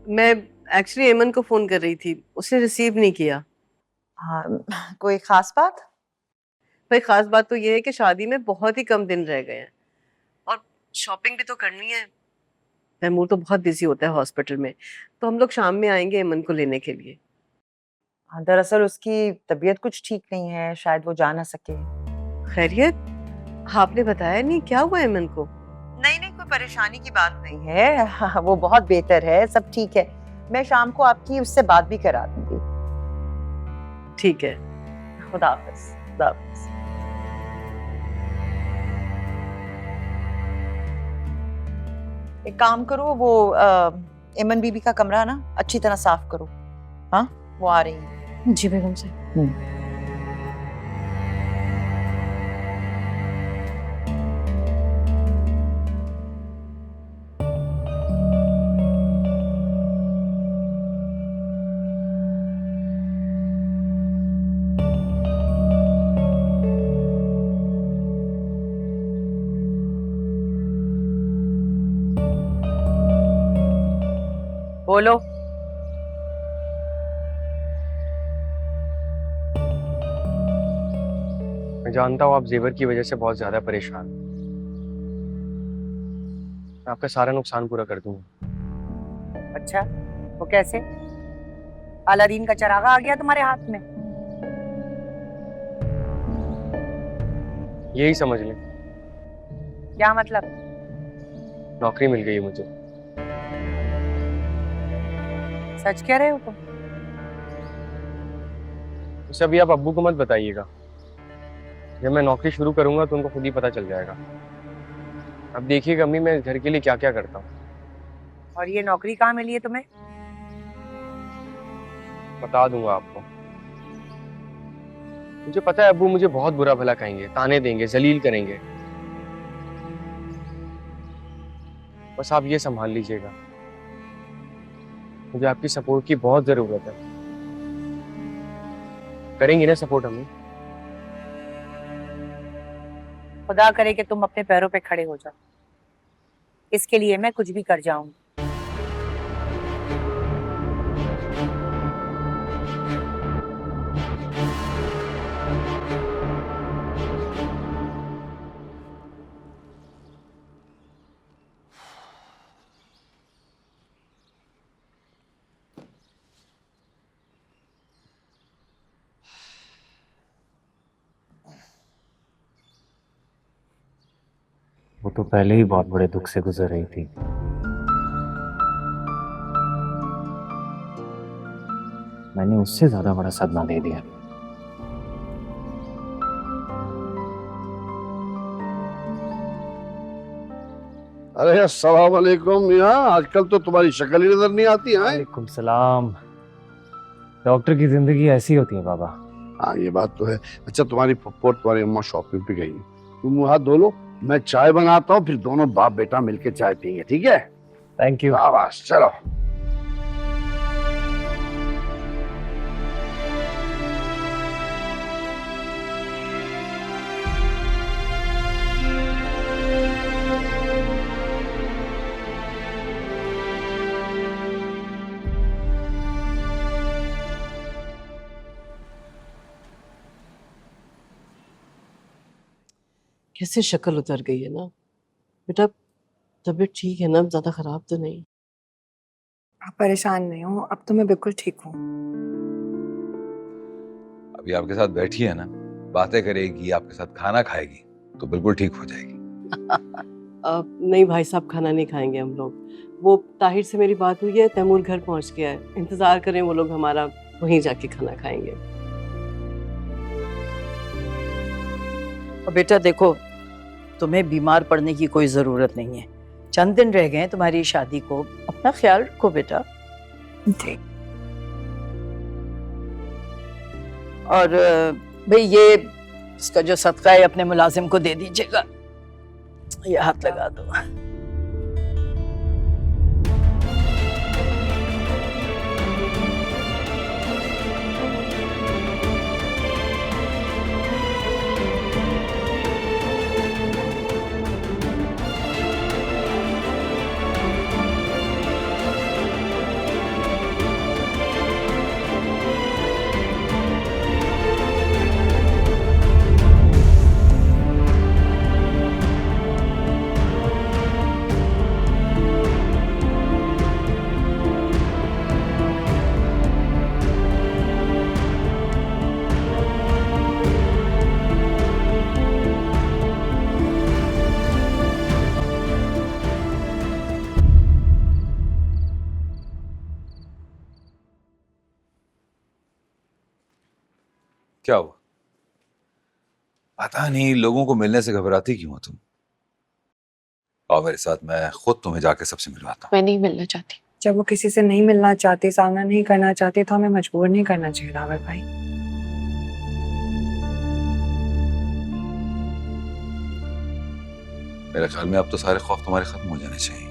मैं एक्चुअली एमन को फोन कर रही थी, उसने रिसीव नहीं किया। हाँ, कोई खास बात? भाई खास बात तो ये है कि शादी में बहुत ही कम दिन रह गए हैं और शॉपिंग भी तो करनी है। तैमूर तो बहुत बिजी होता है हॉस्पिटल में, तो हम लोग शाम में आएंगे एमन को लेने के लिए। हाँ, दरअसल उसकी तबीयत कुछ ठीक नहीं है, शायद वो जा ना सके। खैरियत? आपने बताया नहीं, क्या हुआ एमन को? नहीं नहीं, कोई परेशानी की बात नहीं है। हाँ, वो बहुत बेहतर है, सब ठीक है। मैं शाम को आपकी उससे बात भी करा दूंगी। ठीक है। खुदा हाफिज। खुदा हाफिज। एक काम करो, वो इमन बीबी का कमरा ना अच्छी तरह साफ करो। हाँ, वो आ रही है। जी बेगम साहब। बोलो। मैं जानता हूँ आप जेवर की वजह से बहुत ज्यादा परेशान हैं। मैं आपका सारा नुकसान पूरा कर दूंगा। अच्छा, वो कैसे? अलादीन का चरागा आ गया तुम्हारे हाथ में? यही समझ लें। क्या मतलब? नौकरी मिल गई है मुझे। सच कह रहे हो तुम? उसे अभी आप अब्बू को मत बताइएगा। जब मैं नौकरी शुरू करूंगा तो उनको खुद ही पता चल जाएगा। अब देखिएगा अम्मी, मैं इस घर के लिए क्या क्या करता हूँ। और ये नौकरी कहाँ मिली है तुम्हें? बता दूंगा आपको। मुझे पता है अब्बू मुझे बहुत बुरा भला कहेंगे, ताने देंगे, जलील करेंगे। बस आप ये संभाल लीजिएगा। मुझे आपकी सपोर्ट की बहुत जरूरत है। करेंगी ना सपोर्ट हमें? खुदा करे कि तुम अपने पैरों पे खड़े हो जाओ। इसके लिए मैं कुछ भी कर जाऊंगी। वो तो पहले ही बहुत बड़े दुख से गुजर रही थी। मैंने उससे ज्यादा बड़ा सदमा दे दिया। अरे अस्सलाम वालेकुम मियां, आजकल तो तुम्हारी शक्ल ही नजर नहीं आती है। वालेकुम सलाम। डॉक्टर की जिंदगी ऐसी होती है बाबा। हाँ ये बात तो है। अच्छा तुम्हारी पप्पो और तुम्हारी अम्मा शॉपिंग पे गई, तुम मुंह हाथ धो लो, मैं चाय बनाता हूँ, फिर दोनों बाप बेटा मिलके चाय पियेंगे, ठीक है? Thank you. शाबाश, चलो। कैसे शक्ल उतर गई है ना बेटा। तबीयत ठीक है ना? ज्यादा खराब तो नहीं? आप परेशान नहीं हो, अब तो मैं बिल्कुल ठीक हूँ। अभी आपके साथ बैठी है ना, बातें करेगी, आपके साथ खाना खाएगी, तो बिल्कुल ठीक हो जाएगी। नहीं भाई साहब, खाना नहीं खाएंगे हम लोग। वो ताहिर से मेरी बात हुई है, तैमूर घर पहुंच गया है, इंतजार करें वो लोग हमारा, वहीं जाके खाना खाएंगे। और बेटा देखो, तुम्हें बीमार पड़ने की कोई जरूरत नहीं है। चंद दिन रह गए हैं तुम्हारी शादी को, अपना ख्याल रखो बेटा। ठीक। और भाई ये इसका जो सदका है अपने मुलाजिम को दे दीजिएगा। ये हाथ लगा दो। क्या हुआ? पता नहीं लोगों को मिलने से घबराती क्यों हो तुम? आओ मेरे साथ, मैं खुद तुम्हें जाके सबसे मिलवाता हूँ। मैं नहीं मिलना चाहती। जब वो किसी से नहीं मिलना चाहते, सामना नहीं करना चाहते, तो हमें मजबूर नहीं करना चाहिए दावर भाई। मेरे ख्याल में अब तो सारे खौफ तुम्हारे खत्म हो जाने चाहिए।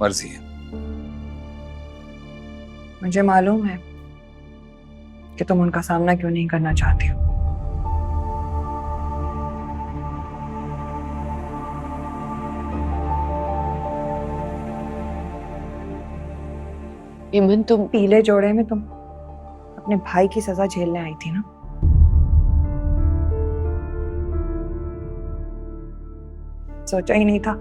मर्जी है। मुझे मालूम है कि तुम उनका सामना क्यों नहीं करना चाहती हो। इमन, तुम पीले जोड़े में तुम अपने भाई की सजा झेलने आई थी ना। सोचा ही नहीं था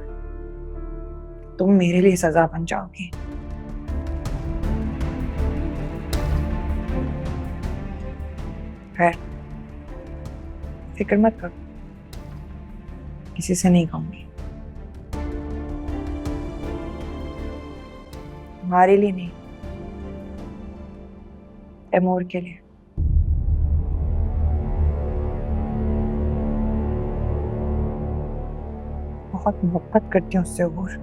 तुम मेरे लिए सजा बन जाओगी। खैर, फिक्र मत करो, किसी से नहीं कहूंगी। तुम्हारे लिए नहीं, तैमूर के लिए। बहुत मोहब्बत करती हूँ उससे और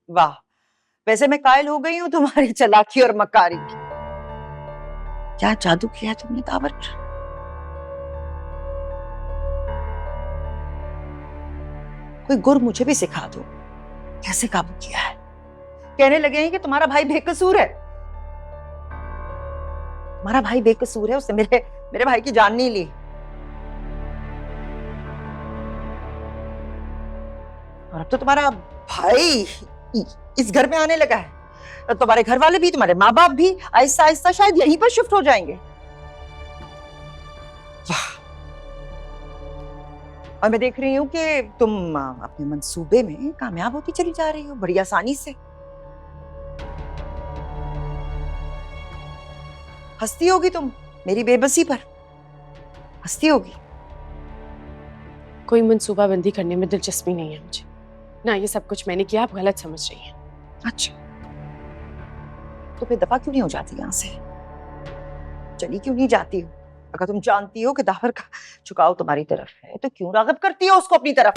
वाह, वैसे मैं कायल हो गई हूँ तुम्हारी चालाकी और मकारी की। क्या जादू किया तुमने दावर? कोई गुर मुझे भी सिखा दो, कैसे काबू किया है। कहने लगे हैं कि तुम्हारा भाई बेकसूर है। तुम्हारा भाई बेकसूर है, उसने मेरे भाई की जान नहीं ली। और अब तो तुम्हारा भाई इस घर में आने लगा है। तुम्हारे घर वाले भी, तुम्हारे माँ बाप भी आहिस्ता आहिस्ता शायद यहीं पर शिफ्ट हो जाएंगे। वाह! और मैं देख रही हूँ कि तुम अपने मंसूबे में कामयाब होती चली जा रही हो बड़ी आसानी से। हंसती होगी तुम मेरी बेबसी पर, हंसती होगी। कोई मंसूबाबंदी करने में दिलचस्पी नहीं है मुझे ना, ये सब कुछ मैंने किया, आप गलत समझ रही हैं। अच्छा, तो फिर दफा क्यों नहीं हो जाती यहाँ से? चली क्यों नहीं जाती हो? अगर तुम जानती हो कि दावर का झुकाव तुम्हारी तरफ है तो क्यों राग़िब करती हो उसको अपनी तरफ?